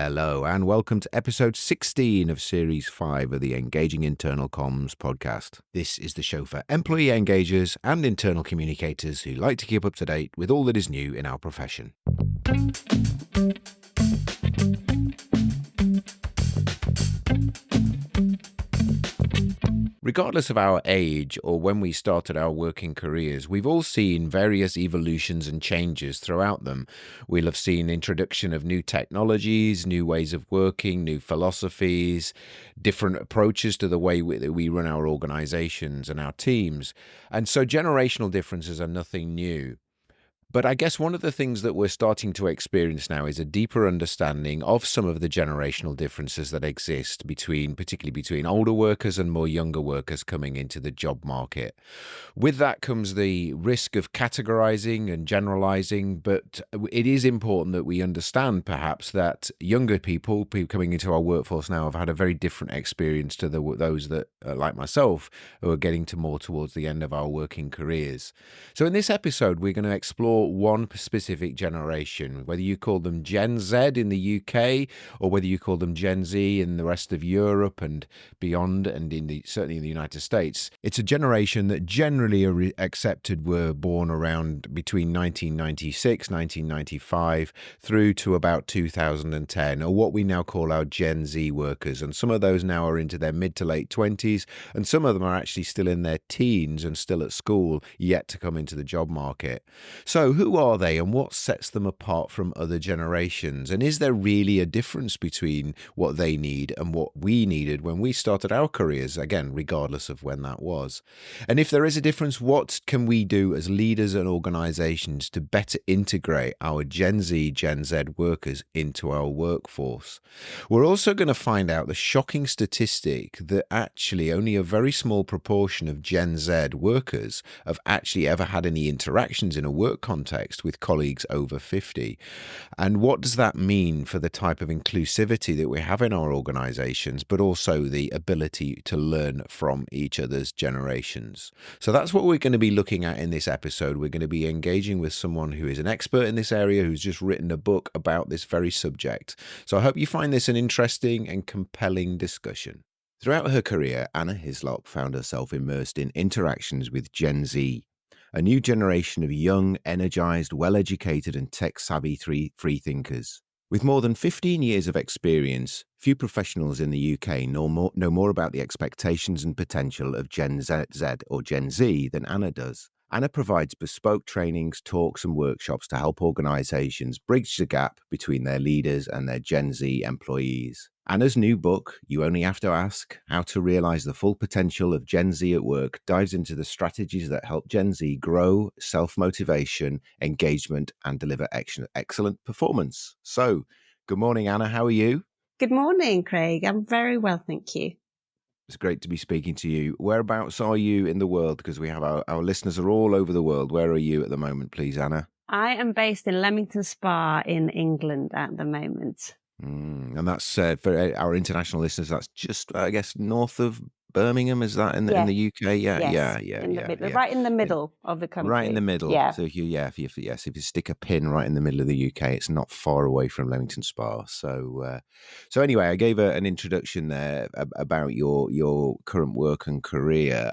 Hello, and welcome to episode 16 of Series 5 of the Engaging Internal Comms podcast. This is the show for employee engagers and internal communicators who like to keep up to date with all that is new in our profession. Regardless of our age or when we started our working careers, we've all seen various evolutions and changes throughout them. We'll have seen introduction of new technologies, new ways of working, new philosophies, different approaches to the way that we run our organizations and our teams. And so generational differences are nothing new. But I guess one of the things that we're starting to experience now is a deeper understanding of some of the generational differences that exist particularly between older workers and more younger workers coming into the job market. With that comes the risk of categorizing and generalizing, but it is important that we understand perhaps that younger people coming into our workforce now have had a very different experience to those that, like myself, who are getting more towards the end of our working careers. So in this episode, we're going to explore one specific generation, whether you call them Gen Z in the UK or whether you call them Gen Z in the rest of Europe and beyond, and certainly in the United States. It's a generation that generally are accepted were born around between 1996, 1995 through to about 2010, or what we now call our Gen Z workers. And some of those now are into their mid to late 20s, and some of them are actually still in their teens and still at school, yet to come into the job market. So who are they and what sets them apart from other generations? And is there really a difference between what they need and what we needed when we started our careers, again, regardless of when that was? And if there is a difference, what can we do as leaders and organizations to better integrate our Gen Z, Gen Z workers into our workforce? We're also going to find out the shocking statistic that actually only a very small proportion of Gen Z workers have actually ever had any interactions in a work context with colleagues over 50. And what does that mean for the type of inclusivity that we have in our organizations, but also the ability to learn from each other's generations? So that's what we're going to be looking at in this episode. We're going to be engaging with someone who is an expert in this area, who's just written a book about this very subject. So I hope you find this an interesting and compelling discussion. Throughout her career, Anna Hislop found herself immersed in interactions with Gen Z, a new generation of young, energized, well-educated and tech-savvy free thinkers. With more than 15 years of experience, few professionals in the UK know more about the expectations and potential of Gen Z or Gen Z than Anna does. Anna provides bespoke trainings, talks and workshops to help organizations bridge the gap between their leaders and their Gen Z employees. Anna's new book, You Only Have to Ask: How to Realize the Full Potential of Gen Z at Work, dives into the strategies that help Gen Z grow self-motivation, engagement, and deliver excellent performance. So, good morning, Anna. How are you? Good morning, Craig. I'm very well, thank you. It's great to be speaking to you. Whereabouts are you in the world? Because we have our listeners are all over the world. Where are you at the moment, please, Anna? I am based in Leamington Spa in England at the moment. And that's for our international listeners. That's just, I guess, north of Birmingham. Is that in the UK? Yeah. Right in the middle of the country. Right in the middle. Yeah. So if you stick a pin right in the middle of the UK, it's not far away from Leamington Spa. So anyway, I gave an introduction there about your current work and career.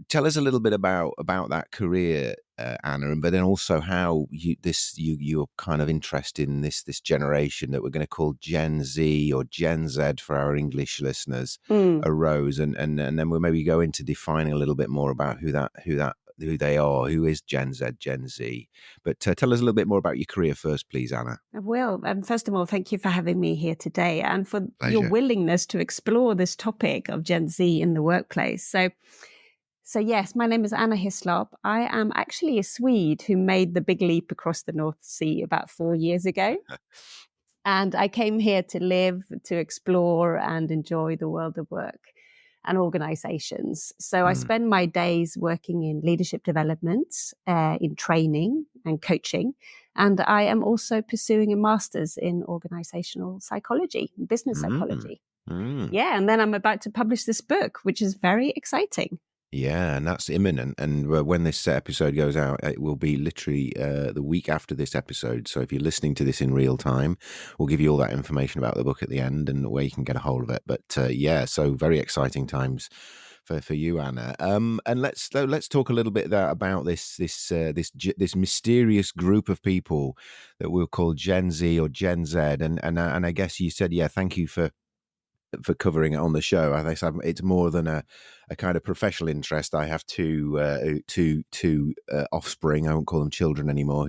Tell us a little bit about that career, Anna, but then also how your kind of interest in this generation that we're going to call Gen Z or Gen Z for our English listeners arose, and then we'll maybe go into defining a little bit more about who they are, who is Gen Z, Gen Z. But tell us a little bit more about your career first, please, Anna. Well, first of all, thank you for having me here today and for Pleasure. Your willingness to explore this topic of Gen Z in the workplace. So yes, my name is Anna Hislop. I am actually a Swede who made the big leap across the North Sea about 4 years ago. And I came here to live, to explore and enjoy the world of work and organizations. So I spend my days working in leadership development, in training and coaching. And I am also pursuing a master's in organizational psychology, business psychology. Yeah, and then I'm about to publish this book, which is very exciting. Yeah, and that's imminent. And when this episode goes out, it will be literally the week after this episode. So if you're listening to this in real time, we'll give you all that information about the book at the end and where you can get a hold of it. But yeah, so very exciting times for you, Anna. And let's talk a little bit there about this mysterious group of people that we'll call Gen Z or Gen Z. And I guess you said, yeah, thank you for covering it on the show. I think it's more than a kind of professional interest. I have two offspring. I won't call them children anymore.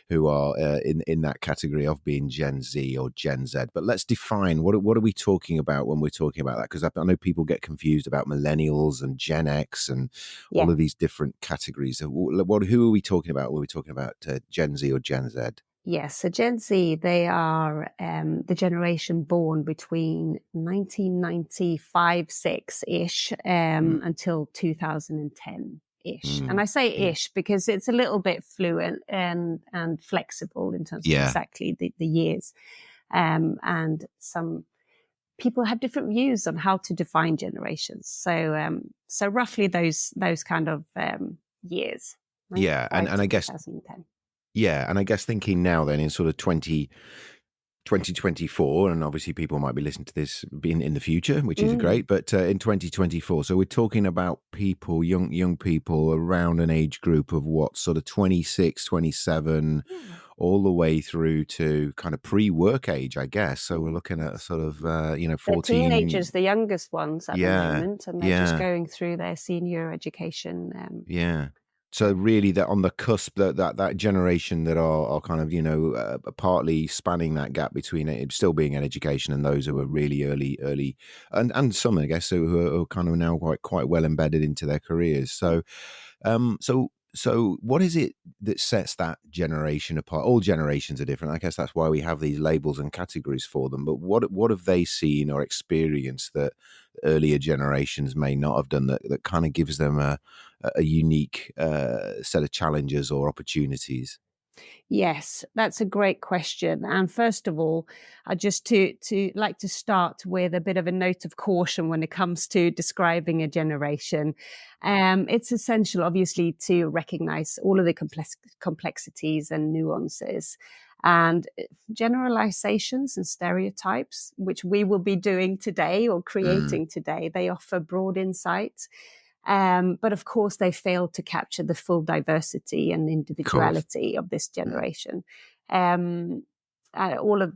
Who are in that category of being Gen Z or Gen Z. But let's define what are we talking about when we're talking about that? Because I know people get confused about millennials and Gen X and Yeah. all of these different categories. Who are we talking about when we're talking about Gen Z or Gen Z? Yes, so Gen Z, they are the generation born between 1995, 6-ish Mm, until 2010-ish. And mm, I say yeah, ish because it's a little bit fluent and flexible in terms of yeah, exactly the years. And some people have different views on how to define generations. So roughly those kind of years, yeah. And 95 and to I guess 2010. Yeah, and I guess thinking now then in sort of 2024, and obviously people might be listening to this being in the future, which is Mm. great, but in 2024, so we're talking about people, young people around an age group of what, sort of 26, 27, Yeah. all the way through to kind of pre-work age, I guess. So we're Mm. looking at sort of, They're 14, teenagers, the youngest ones at the yeah, moment, and they're just yeah. going through their senior education. Yeah. So really, that on the cusp, that generation that are kind of partly spanning that gap between it still being in education and those who are Mm. really early, and some I guess who are kind of now quite well embedded into their careers. Yeah. So what is it that sets that generation apart? All generations are different. I guess that's why we have these labels and categories for them. But what have they seen or experienced that earlier generations may not have done that kind of gives them a unique set of challenges or opportunities? Yes, that's a great question. And first of all, I just to like to start with a bit of a note of caution when it comes to describing a generation. It's essential, obviously, to recognize all of the complexities and nuances. And generalizations and stereotypes, which we will be doing today or Mm, creating today, they offer broad insight. But of course, they failed to capture the full diversity and of course. individuality of this Mm, generation. Um, all of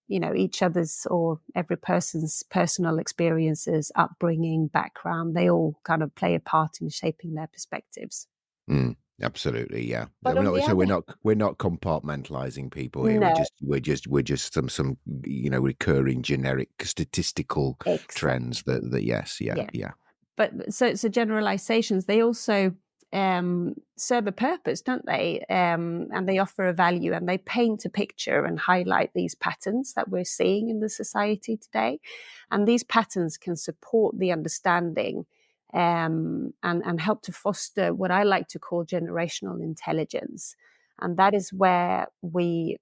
each other's or every person's personal experiences, upbringing, background, they all kind of play a part in shaping their perspectives. mm, absolutely, yeah. But on the We're other, not compartmentalizing people here. no, We're just some recurring generic statistical trends exactly, that yes, yeah, yeah. yeah. But so generalizations, they also serve a purpose, don't they? And they offer a value and they paint a picture and highlight these patterns that we're seeing in the society today. And these patterns can support the understanding and help to foster what I like to call generational intelligence. And that is where we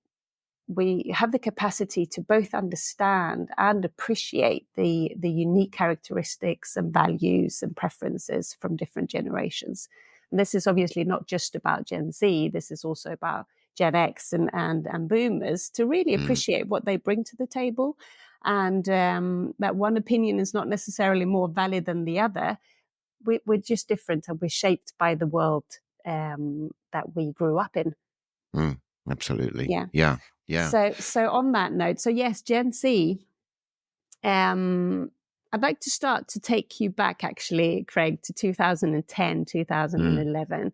have the capacity to both understand and appreciate the unique characteristics and values and preferences from different generations. And this is obviously not just about Gen Z. This is also about Gen X and Boomers to really Mm, appreciate what they bring to the table, and that one opinion is not necessarily more valid than the other. We're just different, and we're shaped by the world that we grew up in. mm, absolutely, Yeah. yeah, yeah. So on that note, so yes, Gen Z. Um, I'd like to start to take you back, actually, Craig, to 2010, Mm, 2011.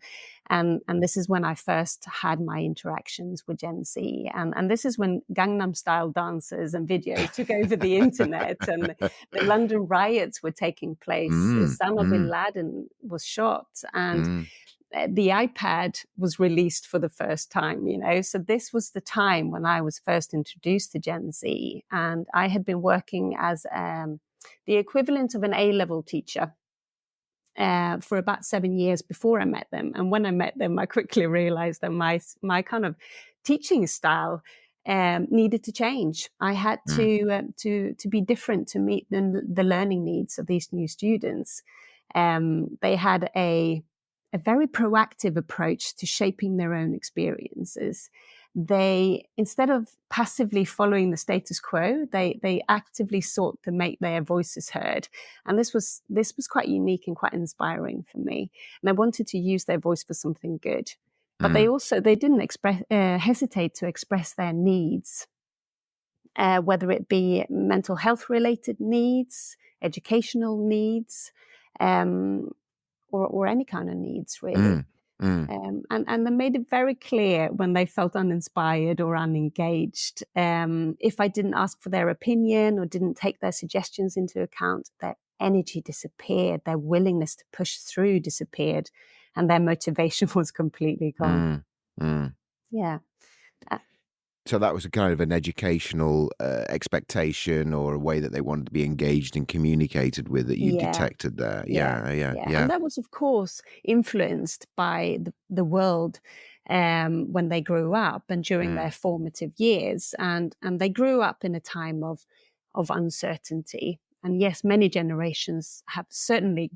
And this is when I first had my interactions with Gen Z. And this is when Gangnam Style dances and videos took over the internet and the London riots were taking place. mm, Osama bin mm, Laden was shot. And mm, the iPad was released for the first time. So this was the time when I was first introduced to Gen Z. And I had been working as the equivalent of an A-level teacher for about 7 years before I met them. And when I met them, I quickly realized that my kind of teaching style needed to change. I had mm, to be different to meet the learning needs of these new students. They had a very proactive approach to shaping their own experiences. They, instead of passively following the status quo, they actively sought to make their voices heard. And this was quite unique and quite inspiring for me. And they wanted to use their voice for something good. But they didn't hesitate to express their needs, whether it be mental health related needs, educational needs, or any kind of needs, really. And they made it very clear when they felt uninspired or unengaged. If I didn't ask for their opinion or didn't take their suggestions into account, their energy disappeared, their willingness to push through disappeared, and their motivation was completely gone. Yeah. So that was a kind of an educational expectation or a way that they wanted to be engaged and communicated with that you detected there. Yeah. And that was, of course, influenced by the world when they grew up and during their formative years. And they grew up in a time of uncertainty. And yes, many generations have certainly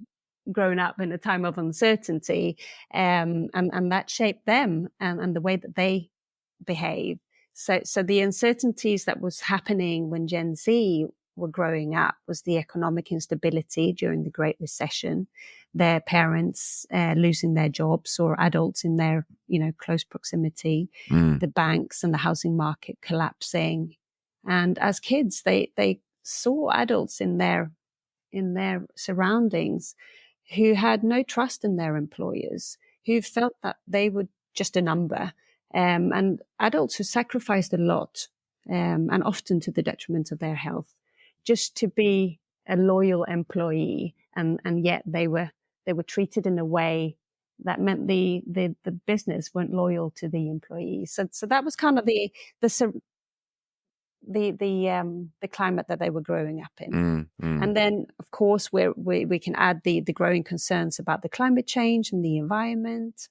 grown up in a time of uncertainty, and that shaped them and the way that they behave. So the uncertainties that was happening when Gen Z were growing up was the economic instability during the Great Recession, their parents losing their jobs or adults in their close proximity, the banks and the housing market collapsing. And as kids, they saw adults in their surroundings who had no trust in their employers, who felt that they were just a number. And adults who sacrificed a lot, and often to the detriment of their health, just to be a loyal employee, and yet they were treated in a way that meant the business weren't loyal to the employees. So that was kind of the climate that they were growing up in. And then, of course, we can add the growing concerns about the climate change and the environment.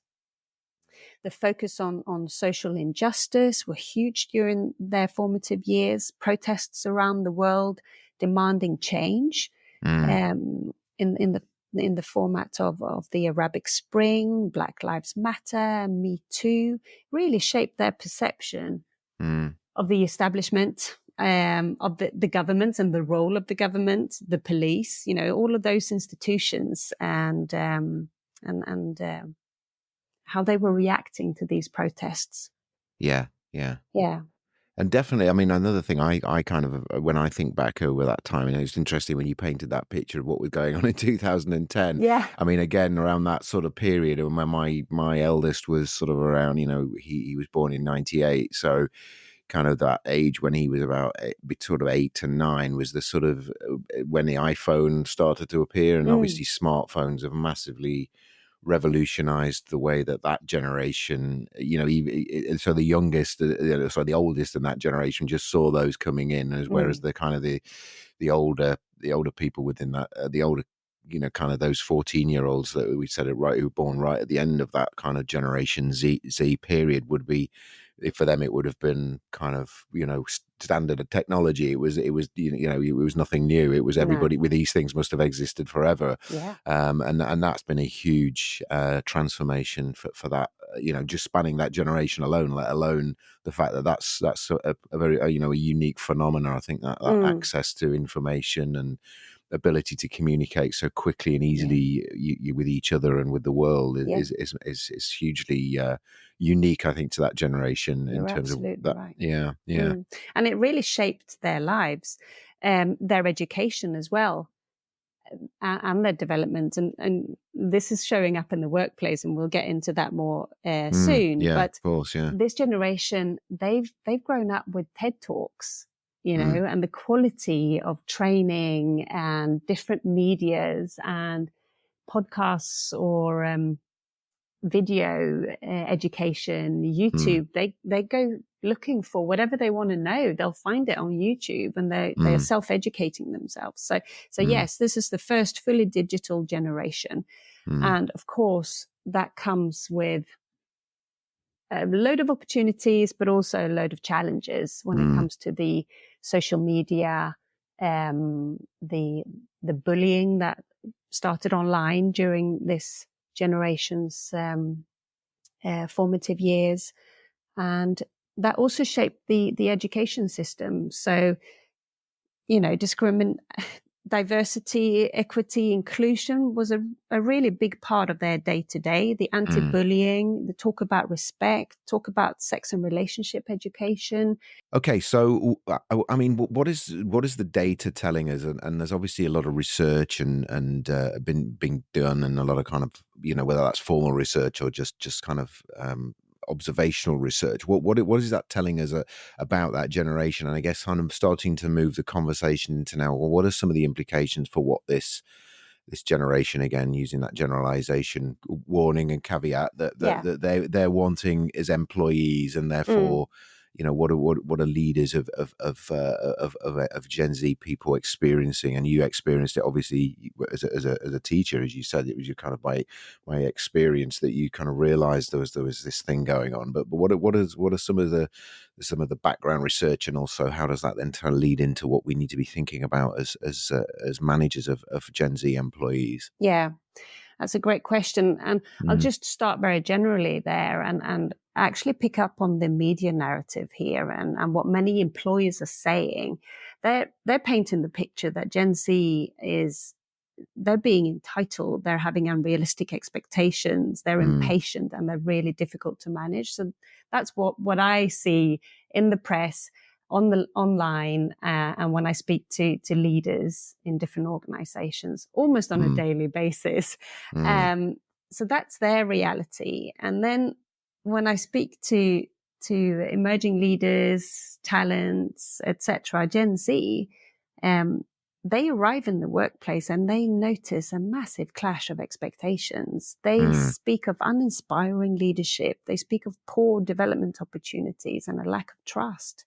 The focus on social injustice were huge during their formative years. Protests around the world demanding change, in the format of the Arabic Spring, Black Lives Matter, Me Too, really shaped their perception of the establishment, of the government and the role of the government, the police, all of those institutions, and how they were reacting to these protests. Yeah. And definitely, I mean, another thing I kind of, when I think back over that time, and it was interesting when you painted that picture of what was going on in 2010. Yeah. I mean, again, around that sort of period, when my eldest was sort of around, he was born in 98. So kind of that age when he was about sort of 8 and 9 was the sort of when the iPhone started to appear, and obviously smartphones have massively revolutionized the way that generation, so the youngest, the oldest in that generation just saw those coming in, whereas the kind of the older people within that, the older, kind of those 14-year-olds that we said it right, who were born right at the end of that kind of Generation Z period, would be, for them it would have been kind of standard of technology. It was it was nothing new. It was everybody with these things must have existed forever. And that's been a huge transformation for that, just spanning that generation alone, let alone the fact that that's a very a unique phenomena. I think that access to information and ability to communicate so quickly and easily with each other and with the world is hugely unique, I think, to that generation. You're in terms of that. Right. Yeah. And it really shaped their lives, their education as well, and their development. And this is showing up in the workplace, and we'll get into that more soon. Yeah, but of course, yeah. This generation, they've grown up with TED Talks, and the quality of training and different medias and podcasts or video education, YouTube. They go looking for whatever they want to know. They'll find it on YouTube, and they are self-educating themselves. So yes, this is the first fully digital generation. And of course, that comes with a load of opportunities, but also a load of challenges when it comes to the social media, the bullying that started online during this generation's formative years. And that also shaped the education system. So, diversity, equity, inclusion was a really big part of their day to day. The Mm. anti-bullying, the talk about respect, talk about sex and relationship education. Okay, so I mean, what is the data telling us? And there's obviously a lot of research and been being done, and a lot of kind of whether that's formal research or just kind of observational research. What is that telling us about that generation? And I guess kind of starting to move the conversation into now. Well, what are some of the implications for what this generation, again using that generalization warning and caveat, that Yeah. they're wanting as employees, and Mm. therefore what are leaders of Gen Z people experiencing? And you experienced it obviously as a teacher, as you said. It was your kind of my experience that you kind of realized there was this thing going on. But what are some of the background research, and also how does that then kind of lead into what we need to be thinking about as managers of Gen Z employees? Yeah. That's a great question. And I'll Mm, just start very generally there and actually pick up on the media narrative here and what many employers are saying. They're painting the picture that Gen Z they're being entitled, they're having unrealistic expectations, they're mm, impatient, and they're really difficult to manage. So that's what I see in the press, on the online, and when I speak to leaders in different organizations, almost on a mm, daily basis. mm, Um, so that's their reality. And then when I speak to emerging leaders, talents, etc., Gen Z, um, they arrive in the workplace and they notice a massive clash of expectations. They mm, speak of uninspiring leadership. They speak of poor development opportunities and a lack of trust.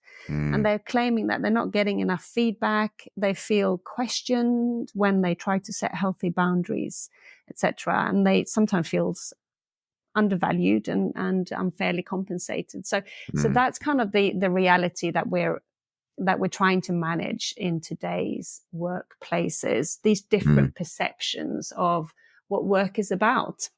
And mm, they're claiming that they're not getting enough feedback. They feel questioned when they try to set healthy boundaries, etc. And they sometimes feel undervalued and unfairly compensated. So mm, that's kind of the reality that we're trying to manage in today's workplaces, these mm, different perceptions of what work is about.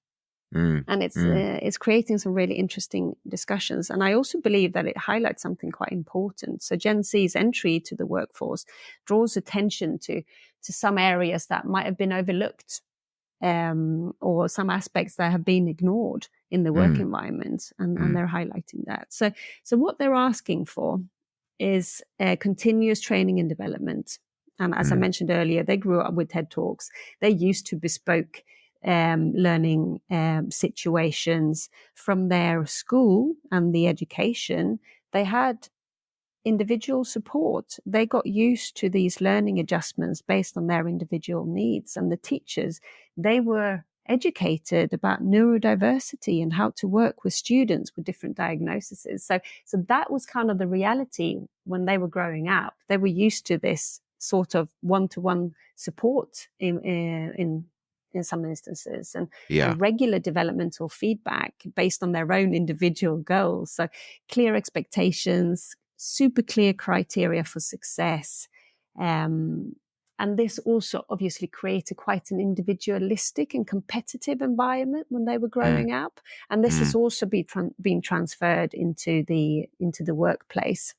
mm, And mm, it's creating some really interesting discussions. And I also believe that it highlights something quite important. So Gen Z's entry to the workforce draws attention to some areas that might have been overlooked, or some aspects that have been ignored in the work mm, environment, and mm, they're highlighting that. So what they're asking for is continuous training and development. And as I mm, mentioned earlier, they grew up with TED Talks. They're used to bespoke learning situations from their school and the education. They had individual support. They got used to these learning adjustments based on their individual needs. And the teachers, they were educated about neurodiversity and how to work with students with different diagnoses. So that was kind of the reality when they were growing up. They were used to this sort of one-to-one support in some instances, yeah, and regular developmental feedback based on their own individual goals. So clear expectations, super clear criteria for success. Um, and this also obviously created quite an individualistic and competitive environment when they were mm, growing up. And this has mm, also been transferred into the workplace.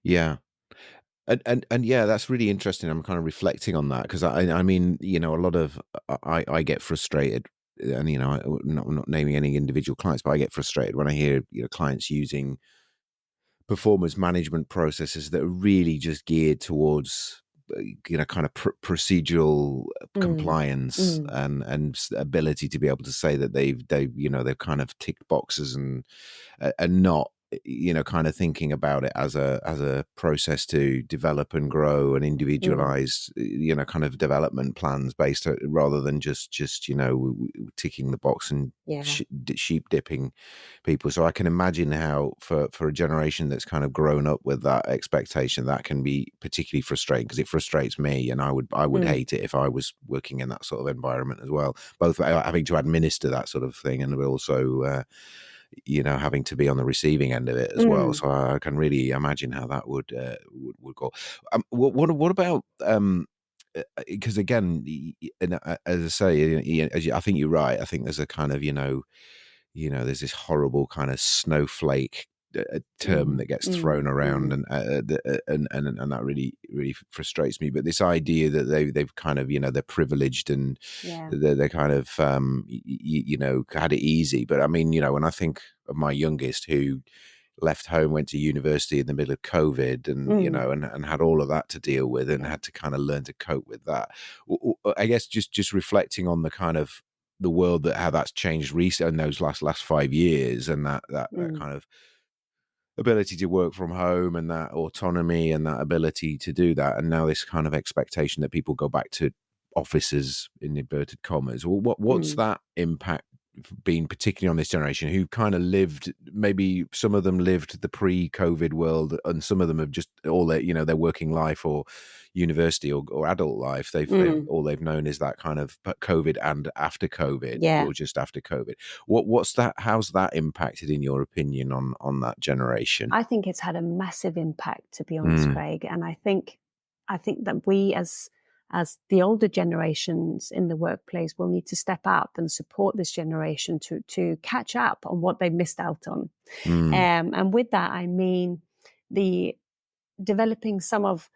yeah. And yeah, that's really interesting. I'm kind of reflecting on that because I mean, a lot of I get frustrated, and I'm not naming any individual clients, but I get frustrated when I hear clients using performance management processes that are really just geared towards kind of procedural Mm, compliance mm, and ability to be able to say that they've kind of ticked boxes, and not kind of thinking about it as a process to develop and grow and mm, individualize kind of development plans based rather than just ticking the box and yeah. sheep dipping people. So I can imagine how for a generation that's kind of grown up with that expectation, that can be particularly frustrating, because it frustrates me, and I would Mm, hate it if I was working in that sort of environment as well, both having to administer that sort of thing, and also having to be on the receiving end of it as well. mm. So I can really imagine how that would go. What about because again, and as I say, I think you're right. I think there's a kind of, there's this horrible kind of snowflake term Mm, that gets mm, thrown around, mm. and that really frustrates me. But this idea that they've kind of, they're privileged, and Yeah. they're kind of had it easy. But I mean, when I think of my youngest, who left home, went to university in the middle of COVID, and Mm, and had all of that to deal with, and yeah. had to kind of learn to cope with that. I guess just reflecting on the kind of the world, that how that's changed recently in those last 5 years, and that Mm, kind of ability to work from home, and that autonomy, and that ability to do that, and now this kind of expectation that people go back to offices in inverted commas. Well, what's mm, that impact been, particularly on this generation, who kind of lived, maybe some of them lived the pre-COVID world, and some of them have just all their, their working life, or university, or adult life, they've mm. all they've known is that kind of COVID and after COVID, Yeah. or just after COVID. What's that? How's that impacted, in your opinion, on that generation? I think it's had a massive impact, to be honest, Mm, Craig. And I think that we, as the older generations in the workplace, will need to step up and support this generation to catch up on what they missed out on. mm, And with that, I mean the developing some of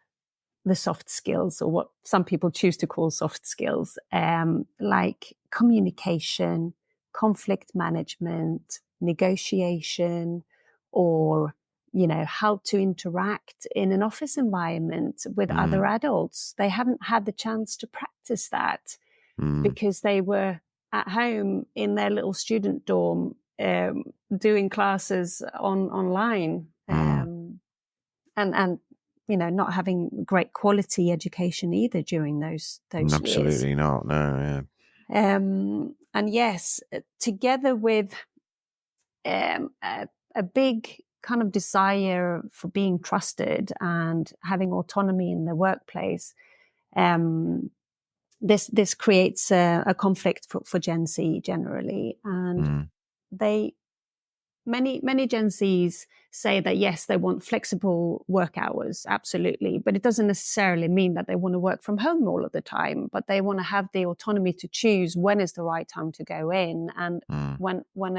the soft skills, or what some people choose to call soft skills, like communication, conflict management, negotiation, or how to interact in an office environment with other mm, adults. They haven't had the chance to practice that mm, because they were at home in their little student dorm, doing classes online. mm. And not having great quality education either during those years. Absolutely not. No. And yes, together with um, a, a big kind of desire for being trusted and having autonomy in the workplace, um, this creates a conflict for Gen Z generally, Yeah. and Mm, they many Gen Zs say that yes, they want flexible work hours, absolutely, but it doesn't necessarily mean that they want to work from home all of the time. But they want to have the autonomy to choose when is the right time to go in, and mm, when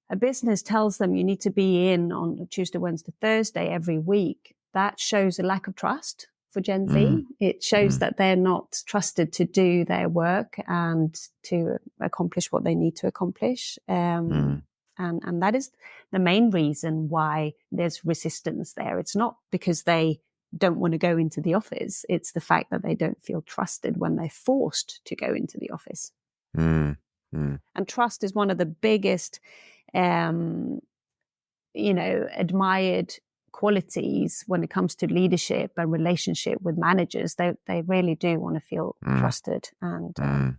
a business tells them you need to be in on Tuesday, Wednesday, Thursday every week, that shows a lack of trust for Gen mm, Z. It shows mm, that they're not trusted to do their work and to accomplish what they need to accomplish. mm, And that is the main reason why there's resistance there. It's not because they don't want to go into the office. It's the fact that they don't feel trusted when they're forced to go into the office. mm, mm, And trust is one of the biggest, um, admired qualities when it comes to leadership and relationship with managers. They really do want to feel mm, trusted, and mm,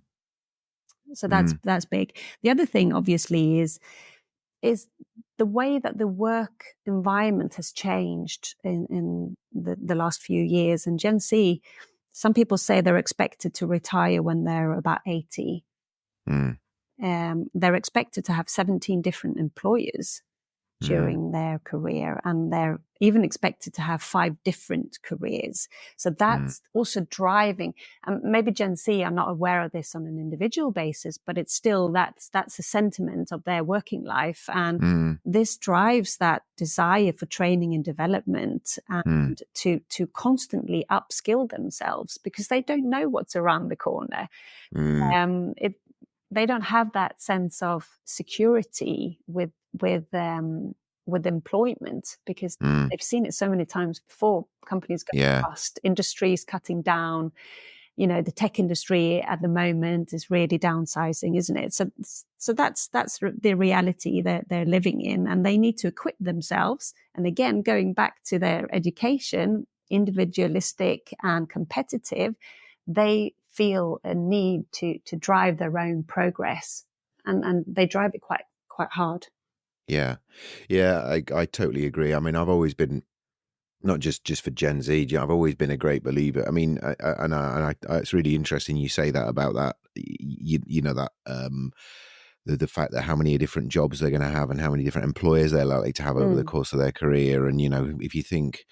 so mm, that's big. The other thing, obviously, is the way that the work environment has changed in the last few years. And Gen Z, some people say they're expected to retire when they're about 80. mm, They're expected to have 17 different employers mm, during their career, and they're even expected to have 5 different careers. So mm, that's also driving, and maybe Gen Z are not aware of this on an individual basis, but it's still that's a sentiment of their working life, and mm, this drives that desire for training and development, mm, and to constantly upskill themselves because they don't know what's around the corner. mm, It They don't have that sense of security with employment because mm. they've seen it so many times before. Companies go Yeah. bust, industries cutting down. The tech industry at the moment is really downsizing, isn't it? So that's the reality that they're living in, and they need to equip themselves. And again, going back to their education, individualistic and competitive, they feel a need to drive their own progress, and they drive it quite hard. Yeah. Yeah, I totally agree. I mean, I've always been, not just for Gen Z, I've always been a great believer. I mean, it's really interesting you say that about that. That the fact that how many different jobs they're going to have, and how many different employers they're likely to have over the Mm, course of their career. And if you think,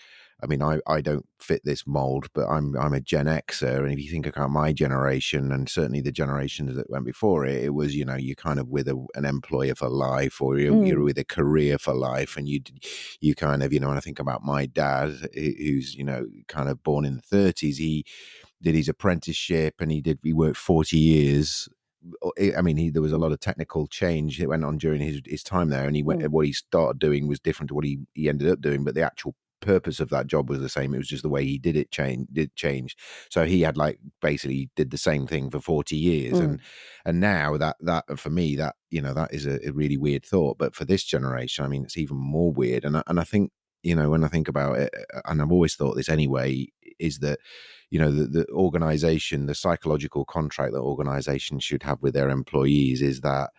I mean, I don't fit this mold, but I'm a Gen Xer, and if you think about my generation, and certainly the generations that went before it, it was, you know, you're kind of with an employer for life, or you're Mm, with a career for life, and you kind of, you know, when I think about my dad, who's, you know, kind of born in the 30s, he did his apprenticeship, and he worked 40 years. I mean, there was a lot of technical change that went on during his time there, and mm, what he started doing was different to what he ended up doing, but the actual purpose of that job was the same. It was just the way he did change. So he had, like, basically did the same thing for 40 years, mm, and now that for me, that, you know, that is a really weird thought. But for this generation, I mean, it's even more weird. And I think, you know, when I think about it, and I've always thought this anyway, is that, you know, the organization, the psychological contract that organizations should have with their employees is that,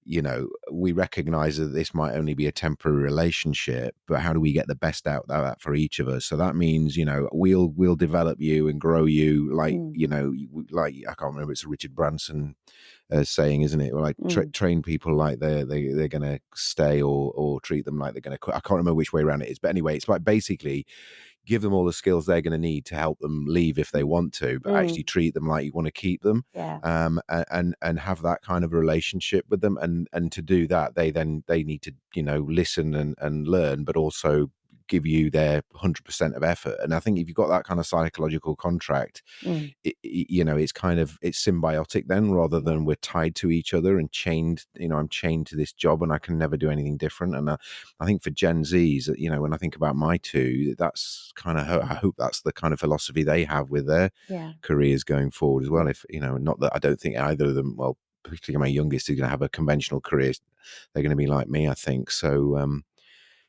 you know, we recognize that this might only be a temporary relationship, but how do we get the best out of that for each of us? So that means, you know, we'll develop you and grow you, like, mm, you know, like, I can't remember, it's a Richard Branson saying, isn't it? Or like, mm. train people like they're going to stay, or treat them like they're going to quit. I can't remember which way around it is, but anyway, it's like, basically, give them all the skills they're going to need to help them leave if they want to, but Mm, actually treat them like you want to keep them, yeah, and have that kind of relationship with them. And to do that, they need to, you know, listen and learn, but also give you their 100% of effort. And I think if you've got that kind of psychological contract, mm, you know, it's kind of, it's symbiotic then, rather yeah, than we're tied to each other and chained. You know, I'm chained to this job and I can never do anything different. And I think for Gen Zs, you know, when I think about my two, that's kind of, I hope that's the kind of philosophy they have with their yeah. careers going forward as well. Mm. If, you know, not that I don't think either of them, well, particularly my youngest, is going to have a conventional career. They're going to be like me, I think. So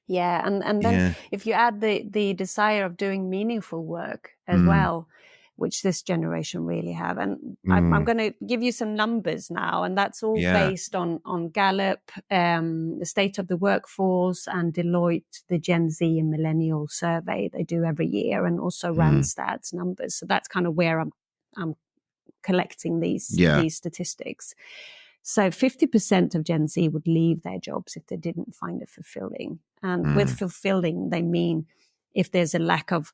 Yeah, and then yeah. if you add the desire of doing meaningful work as Mm, well, which this generation really have, and I'm mm, going to give you some numbers now, and that's all yeah. based on Gallup, the State of the Workforce, and Deloitte, the Gen Z and Millennial survey they do every year, and also Mm, Randstad's numbers. So that's kind of where I'm collecting yeah. these statistics. So 50% of Gen Z would leave their jobs if they didn't find it fulfilling. And with Mm, fulfilling, they mean if there's a lack of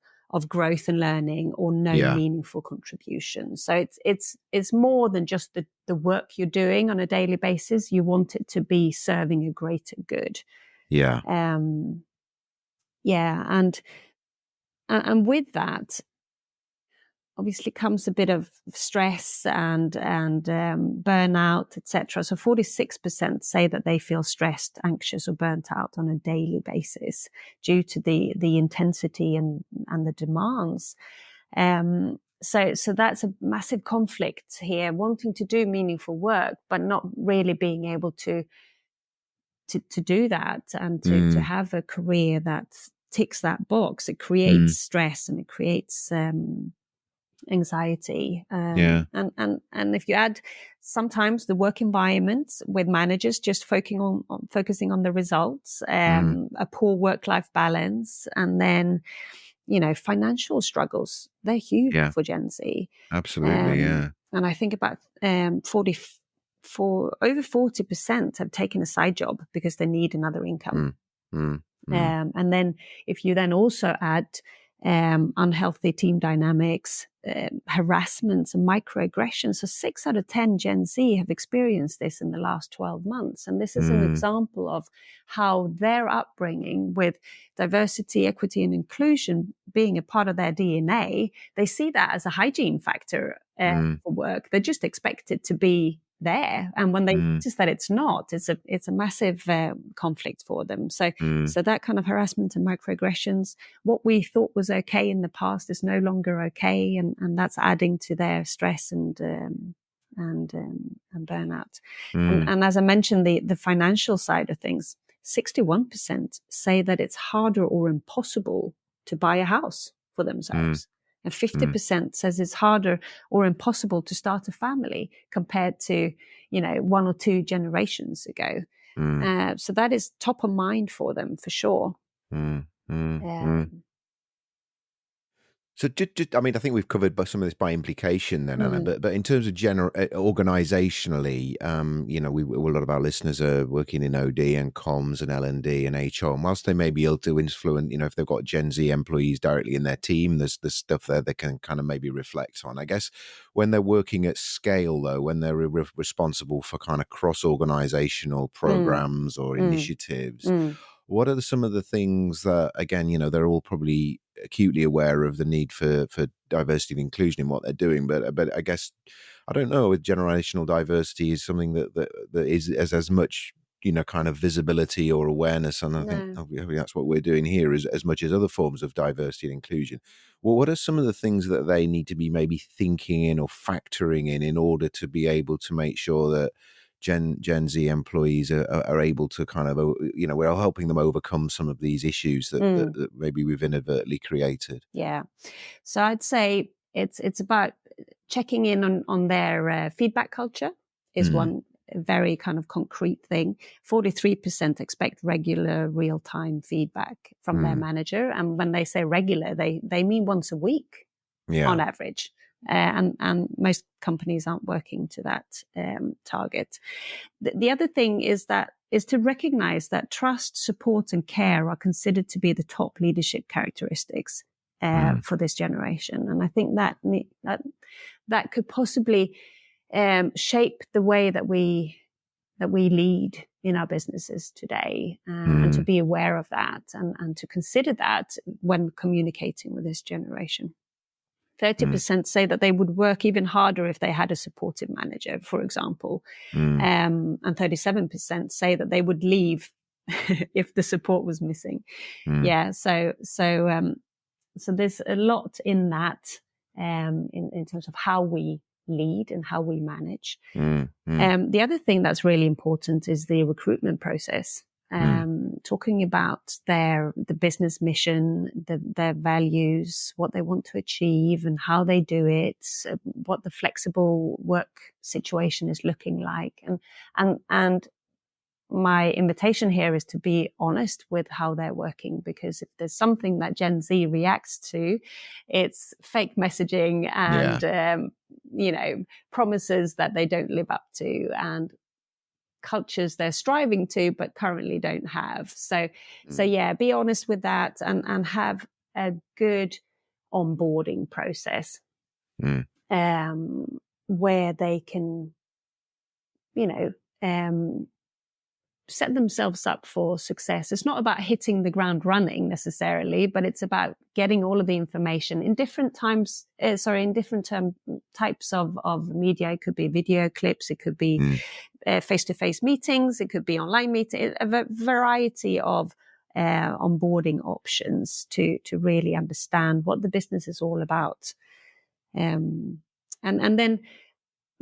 growth and learning or no yeah. meaningful contribution. So it's more than just the work you're doing on a daily basis. You want it to be serving a greater good. Yeah. Um, yeah, and with that, obviously comes a bit of stress and burnout, etc. So 46% say that they feel stressed, anxious, or burnt out on a daily basis due to the intensity and the demands. So that's a massive conflict here, wanting to do meaningful work, but not really being able to do that and to Mm, have a career that ticks that box. It creates mm, stress and it creates anxiety. yeah. And if you add sometimes the work environment with managers just focusing on the results, Mm, a poor work-life balance, and then, you know, financial struggles, they're huge yeah. for Gen Z. Absolutely. Yeah. And I think about 40% have taken a side job because they need another income. Mm, mm, mm, And then if you then also add unhealthy team dynamics, harassments and microaggressions. So 6 out of 10 Gen Z have experienced this in the last 12 months. And this is an mm, example of how their upbringing with diversity, equity, and inclusion being a part of their DNA, they see that as a hygiene factor mm, for work. They just expect it to be there, and when they mm, notice that it's not, it's a massive conflict for them. So mm, so that kind of harassment and microaggressions, what we thought was okay in the past is no longer okay, and that's adding to their stress and burnout. mm, And as I mentioned, the financial side of things, 61% say that it's harder or impossible to buy a house for mm, themselves. And mm, 50% says it's harder or impossible to start a family compared to, you know, 1 or 2 generations ago. mm, So that is top of mind for them for sure. mm, mm, mm. Um, So, I mean, I think we've covered some of this by implication, then, Anna. Mm, But in terms of organisationally, we a lot of our listeners are working in OD and comms and L&D and HR. And whilst they may be able to influence, if they've got Gen Z employees directly in their team, there's stuff there they can kind of maybe reflect on. I guess when they're working at scale, though, when they're responsible for kind of cross organisational mm, programs or mm, initiatives, mm. what are some of the things that, again, they're all probably acutely aware of the need for diversity and inclusion in what they're doing, but I guess I don't know, with generational diversity is something that is as much kind of visibility or awareness, and I think No. that's what we're doing here, is as much as other forms of diversity and inclusion. Well, what are some of the things that they need to be maybe thinking in or factoring in order to be able to make sure that Gen Z employees are able to kind of, we're helping them overcome some of these issues Mm, that maybe we've inadvertently created. yeah. So I'd say it's about checking in on their feedback culture is Mm, one very kind of concrete thing. 43% expect regular real-time feedback from their mm, manager, and when they say regular, they mean once a week on yeah. average. And most companies aren't working to that target. The other thing is to recognize that trust, support, and care are considered to be the top leadership characteristics Mm, for this generation. And I think that could possibly shape the way that we lead in our businesses today, and to mm, be aware of that, and to consider that when communicating with this generation. mm, 30% say that they would work even harder if they had a supportive manager, for example. mm, And 37% say that they would leave if the support was missing. mm, Yeah. So there's a lot in that, in terms of how we lead and how we manage. mm, mm, The other thing that's really important is the recruitment process. mm, Talking about the business mission, their values, what they want to achieve, and how they do it, what the flexible work situation is looking like, and my invitation here is to be honest with how they're working, because if there's something that Gen Z reacts to, it's fake messaging yeah. and promises that they don't live up to, and cultures they're striving to but currently don't have. So Mm, yeah, be honest with that, and have a good onboarding process, mm, um, where they can, you know, um, set themselves up for success. It's not about hitting the ground running necessarily, but it's about getting all of the information in different times. In different types of media. It could be video clips. It could be mm, face-to-face meetings. It could be online meetings. A variety of onboarding options to really understand what the business is all about. And then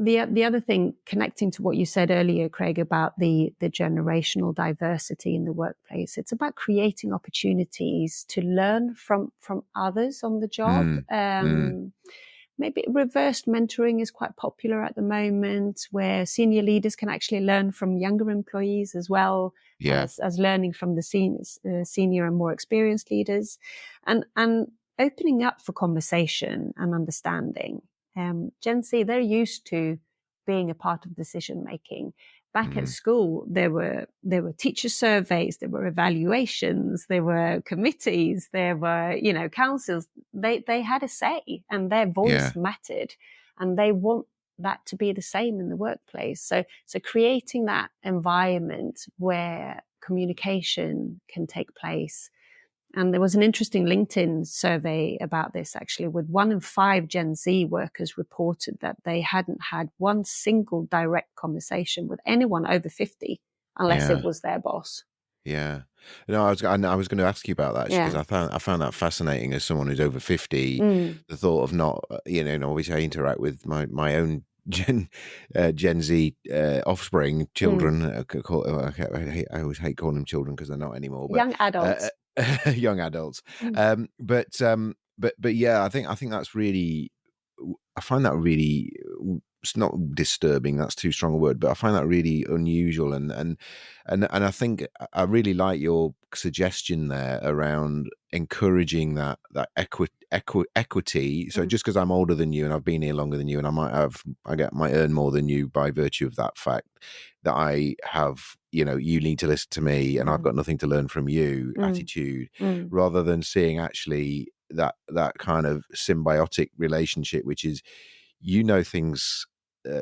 the other thing, connecting to what you said earlier, Craig, about the generational diversity in the workplace, it's about creating opportunities to learn from others on the job. mm, mm, Maybe reverse mentoring is quite popular at the moment, where senior leaders can actually learn from younger employees as well yeah. as learning from the senior and more experienced leaders, and opening up for conversation and understanding. Gen Z, they're used to being a part of decision making. Back at Mm, school, there were teacher surveys, there were evaluations, there were committees, there were councils. They had a say, and their yeah. voice mattered, and they want that to be the same in the workplace. So creating that environment where communication can take place. And there was an interesting LinkedIn survey about this, actually, with 1 in 5 Gen Z workers reported that they hadn't had one single direct conversation with anyone over 50 unless Yeah. it was their boss. Yeah. No, I was going to ask you about that, actually, because Yeah. I found that fascinating as someone who's over 50. Mm, The thought of not, and obviously I interact with my own Gen Z offspring mm. children. I always hate calling them children because they're not anymore, but Young uh, adults. young adults. Mm, But yeah, I think that's really, I find that really, it's not disturbing, that's too strong a word, but I find that really unusual, and I think I really like your suggestion there around encouraging that equity. So Mm, just because I'm older than you and I've been here longer than you, and might earn more than you by virtue of that fact, that I have, you need to listen to me and I've mm, got nothing to learn from you mm, attitude, mm, rather than seeing actually that kind of symbiotic relationship, which is, things,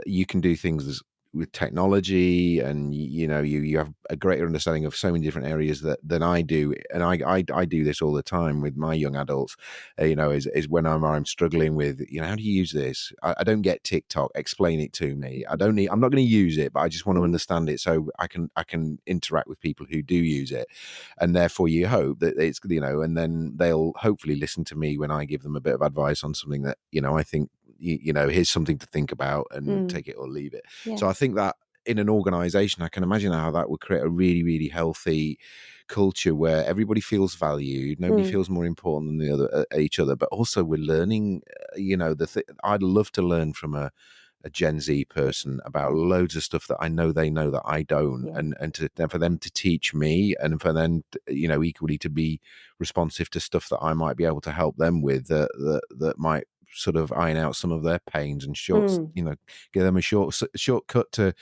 you can do things with technology, and you have a greater understanding of so many different areas than I do, and I do this all the time with my young adults. Is when I'm struggling with, how do you use this? I don't get TikTok. Explain it to me. I'm not going to use it, but I just want to mm, understand it so I can interact with people who do use it, and therefore you hope that it's, and then they'll hopefully listen to me when I give them a bit of advice on something that I think, here's something to think about, and mm. take it or leave it. Yeah, So I think that in an organization, I can imagine how that would create a really, really healthy culture where everybody feels valued, nobody mm, feels more important than the other, each other, but also we're learning. I'd love to learn from a Gen Z yeah, person about loads of stuff that I know they know that I don't, yeah. and for them to teach me, and for them, equally to be responsive to stuff that I might be able to help them with, that might sort of iron out some of their pains and shorts, Mm, give them a shortcut to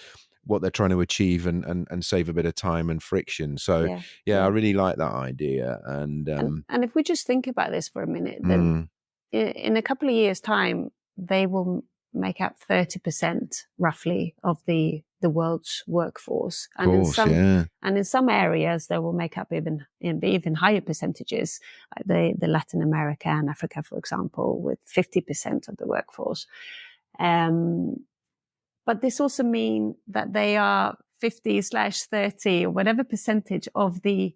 what they're trying to achieve, and save a bit of time and friction. So yeah, yeah, I yeah. really like that idea. And And if we just think about this for a minute, then mm, in a couple of years' time, they will make up 30% roughly of the world's workforce, of course, yeah, and in some areas they will make up even higher percentages, the Latin America and Africa, for example, with 50% of the workforce. Um, but this also means that they are 50/30 or whatever percentage of the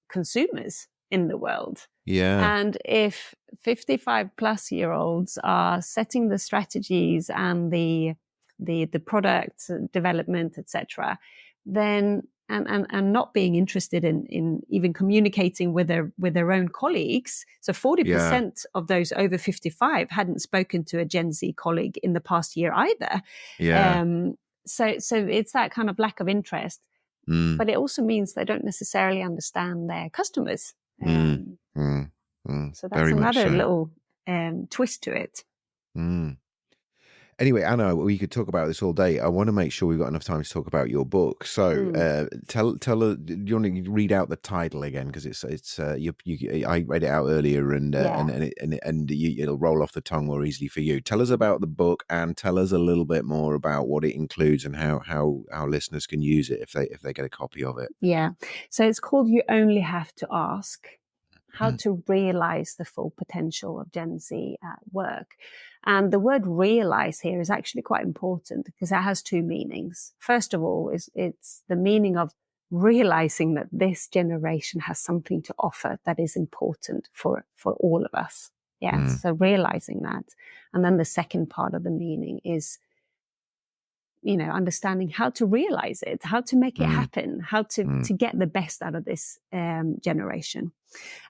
consumers in the world. yeah, And if 55 plus year olds are setting the strategies and the product development, etc., then and not being interested in even communicating with their own colleagues. So yeah, 40% of those over 55 hadn't spoken to a Gen Z colleague in the past year either. yeah, Um, so it's that kind of lack of interest, mm, but it also means they don't necessarily understand their customers. mm, mm, So that's very much another so. little twist to it. Mm. Anyway, Anna, we could talk about this all day. I want to make sure we've got enough time to talk about your book. So, Mm, tell her. Do you want to read out the title again? Because I read it out earlier, yeah. it'll roll off the tongue more easily for you. Tell us about the book, and tell us a little bit more about what it includes, and how our listeners can use it if they get a copy of it. Yeah. So it's called You Only Have to Ask: How Mm, to Realize the Full Potential of Gen Z at Work. And the word realize here is actually quite important because it has two meanings. First of all, it's the meaning of realizing that this generation has something to offer that is important for all of us. Yeah. mm, So realizing that. And then the second part of the meaning is, understanding how to realize it, how to make it mm, happen, how mm, to get the best out of this generation.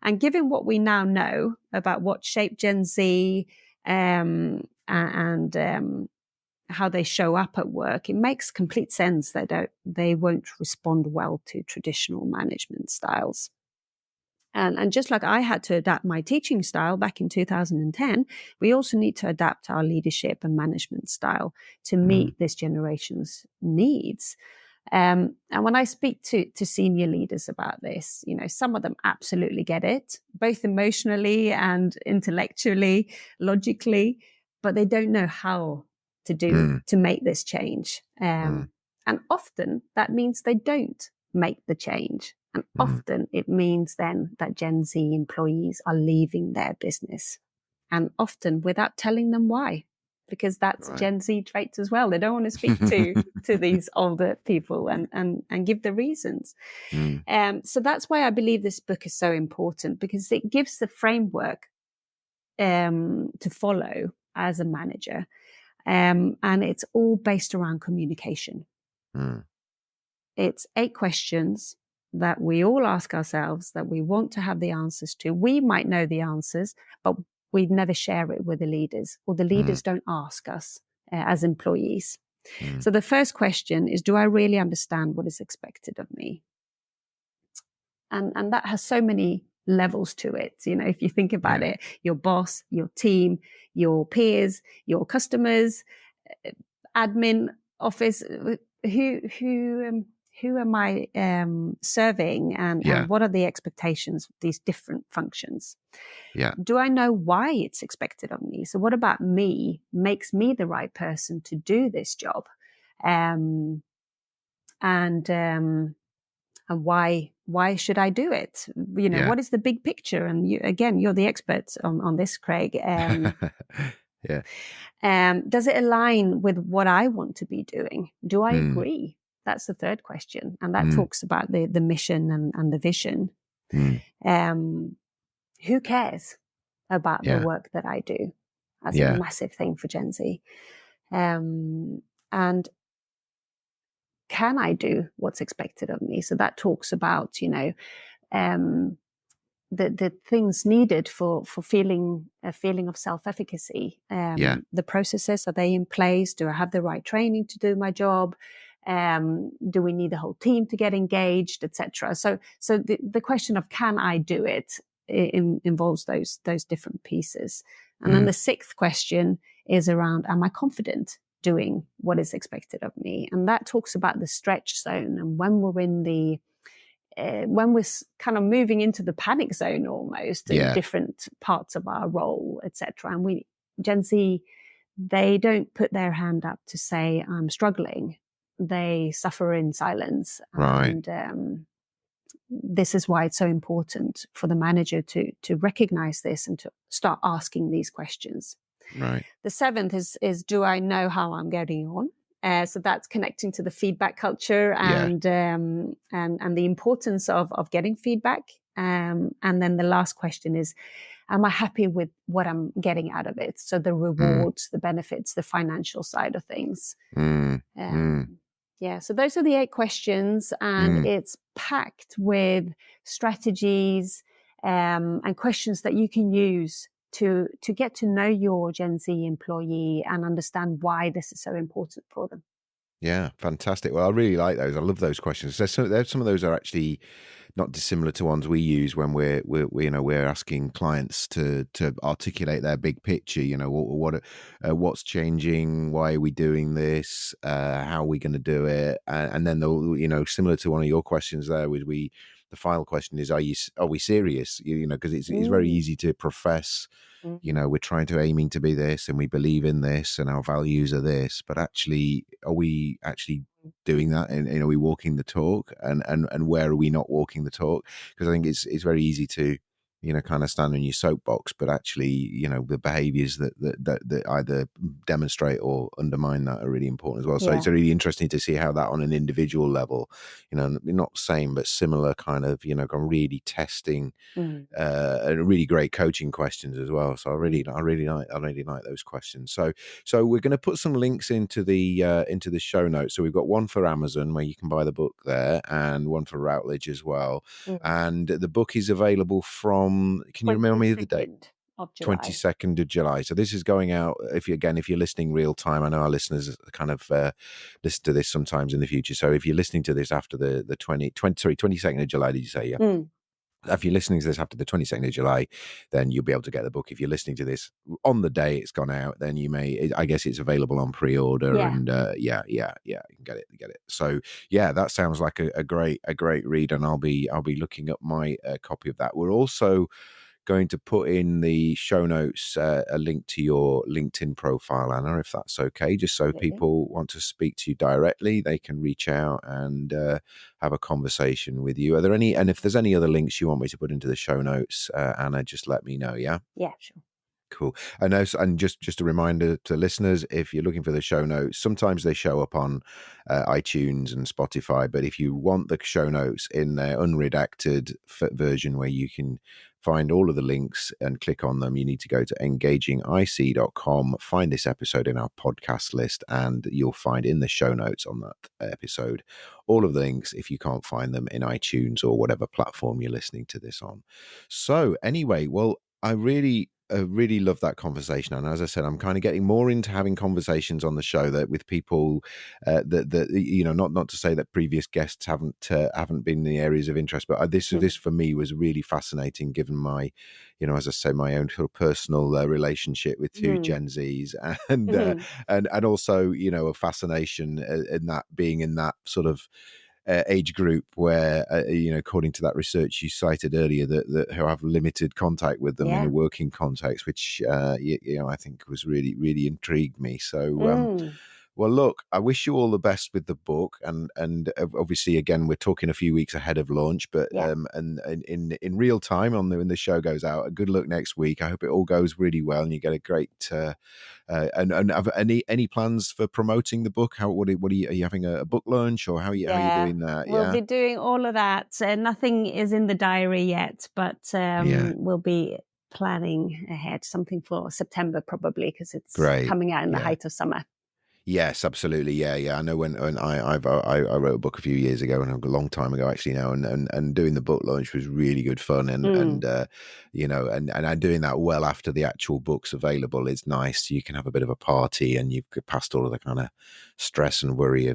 And given what we now know about what shaped Gen Z, and how they show up at work, it makes complete sense that they won't respond well to traditional management styles. And just like I had to adapt my teaching style back in 2010, we also need to adapt our leadership and management style to mm, meet this generation's needs. And when I speak to senior leaders about this, some of them absolutely get it, both emotionally and intellectually, logically, but they don't know how mm, to make this change. mm, And often that means they don't make the change. And mm. often it means then that Gen Z employees are leaving their business, and often without telling them why, because that's a Right. Gen Z trait as well. They don't want to speak to these older people and give the reasons. Mm, So that's why I believe this book is so important, because it gives the framework to follow as a manager. And it's all based around communication. mm, It's 8 questions that we all ask ourselves that we want to have the answers to. We might know the answers, but we'd never share it with the leaders, or the mm, leaders don't ask us as employees. mm, So the first question is, do I really understand what is expected of me? And that has so many levels to it. If you think about Yeah. it, your boss, your team, your peers, your customers, admin office, who am I serving, Yeah. and what are the expectations of these different functions? Yeah. Do I know why it's expected of me? So what about me makes me the right person to do this job? Um, and why should I do it? Yeah. What is the big picture? And you're the expert on this, Craig. Yeah. Does it align with what I want to be doing? Do I Mm. agree? That's the third question, and that Mm. talks about the mission and the vision. Mm. Um, who cares about the Yeah. work that I do? That's a Yeah. massive thing for Gen Z. And can I do what's expected of me? So that talks about, um, the things needed for feeling a feeling of self-efficacy. Yeah. The processes, are they in place? Do I have the right training to do my job? Do we need the whole team to get engaged, etc.? So the question of can I do it, involves those different pieces. And then Mm. the sixth question is around, am I confident doing what is expected of me? And that talks about the stretch zone, and when we're kind of moving into the panic zone almost in Yeah. different parts of our role, etc. And Gen Z, they don't put their hand up to say, I'm struggling. They suffer in silence. Right. And this is why it's so important for the manager to recognize this and to start asking these questions. Right. The seventh is do I know how I'm getting on? So that's connecting to the feedback culture Yeah. and the importance of getting feedback. And then the last question is, am I happy with what I'm getting out of it? So the Mm. rewards, the benefits, the financial side of things. Mm. Mm. Yeah, so those are the 8 questions, and Mm. it's packed with strategies and questions that you can use to get to know your Gen Z employee and understand why this is so important for them. Yeah, fantastic. Well, I really like those. I love those questions. There's some of those are actually not dissimilar to ones we use when we're asking clients to articulate their big picture. What's changing, why are we doing this, how are we going to do it, and then similar to one of your questions there, the final question is, are we serious? Because it's very Mm. easy to profess, Mm. we're trying to aiming to be this and we believe in this and our values are this, but actually, are we actually doing that? And are we walking the talk? And where are we not walking the talk? Because I think it's very easy to, kind of stand on your soapbox, but actually, the behaviors that either demonstrate or undermine that are really important as well. So Yeah. it's really interesting to see how that on an individual level, not same, but similar kind of, really testing Mm. and really great coaching questions as well. So I really like those questions. So we're going to put some links into the show notes. So we've got one for Amazon where you can buy the book there, and one for Routledge as well. Mm. And the book is available from. Can you remember me of the date? 22nd of July. 22nd of July. So this is going out. If you're listening real time, I know our listeners kind of listen to this sometimes in the future. So if you're listening to this after the 22nd of July, did you say? Yeah. Mm. If you're listening to this after the 22nd of July, then you'll be able to get the book. If you're listening to this on the day it's gone out, then I guess it's available on pre-order, Yeah. and you can get it. So yeah, that sounds like a great read, and I'll be looking up my copy of that. We're also going to put in the show notes a link to your LinkedIn profile, Anna, if that's okay, just so Absolutely. people want to speak to you directly, they can reach out and have a conversation with you. Are there any, and if there's any other links you want me to put into the show notes, Anna, just let me know. Yeah. Yeah, sure. Cool. And just a reminder to listeners, if you're looking for the show notes, sometimes they show up on iTunes and Spotify, but if you want the show notes in their unredacted version where you can find all of the links and click on them, you need to go to engagingic.com, find this episode in our podcast list, and you'll find in the show notes on that episode all of the links if you can't find them in iTunes or whatever platform you're listening to this on. So anyway, well, I really love that conversation, and as I said, I'm kind of getting more into having conversations on the show that with people that not to say that previous guests haven't been in the areas of interest, but this for me was really fascinating, given my, as I say, my own sort of personal relationship with two Mm. Gen Zs, and and also a fascination in that being in that sort of age group where, according to that research you cited earlier, that who have limited contact with them in a Yeah. working context, which I think was really intrigued me. So, Mm. well, look, I wish you all the best with the book, and obviously, again, we're talking a few weeks ahead of launch, but Yeah. and in real time when the show goes out. A good luck next week. I hope it all goes really well, and you get a great. And have any plans for promoting the book? Are you having a book launch, or how are you Yeah. doing that? We'll Yeah, be doing all of that. Nothing is in the diary yet, but yeah, we'll be planning ahead something for September probably because it's great. coming out in the Yeah. height of summer. Yes, absolutely. Yeah. I know when I wrote a book a few years ago, and a long time ago actually now, and doing the book launch was really good fun, Mm. and I'm doing that well after the actual book's available. It's nice. You can have a bit of a party, and you've passed all of the kind of stress and worry Yeah.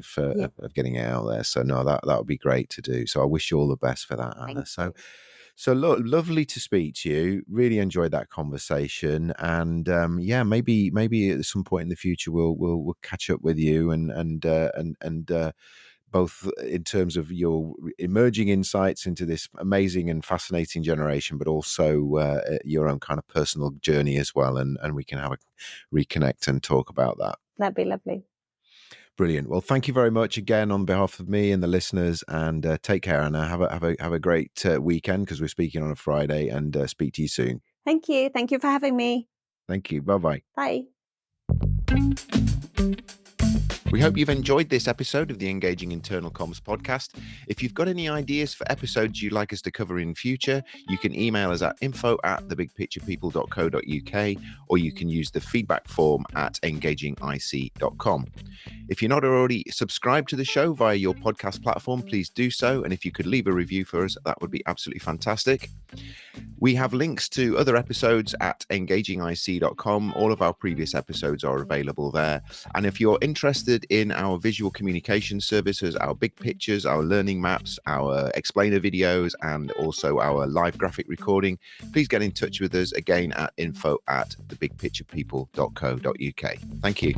of getting it out there. So no, that would be great to do. So I wish you all the best for that, Anna. Thank So. you. So look, lovely to speak to you. Really enjoyed that conversation, and yeah, maybe at some point in the future we'll catch up with you and both in terms of your emerging insights into this amazing and fascinating generation, but also your own kind of personal journey as well, and we can have a reconnect and talk about that. That'd be lovely. Brilliant. Well, thank you very much again on behalf of me and the listeners, and take care. And have a great weekend, because we're speaking on a Friday. And speak to you soon. Thank you. Thank you for having me. Thank you. Bye bye. Bye. We hope you've enjoyed this episode of the Engaging Internal Comms podcast. If you've got any ideas for episodes you'd like us to cover in future, you can email us at info@thebigpicturepeople.co.uk, or you can use the feedback form at engagingic.com. If you're not already subscribed to the show via your podcast platform, please do so. And if you could leave a review for us, that would be absolutely fantastic. We have links to other episodes at engagingic.com. All of our previous episodes are available there. And if you're interested in our visual communication services, our big pictures, our learning maps, our explainer videos, and also our live graphic recording, please get in touch with us again at info@thebigpicturepeople.co.uk. Thank you.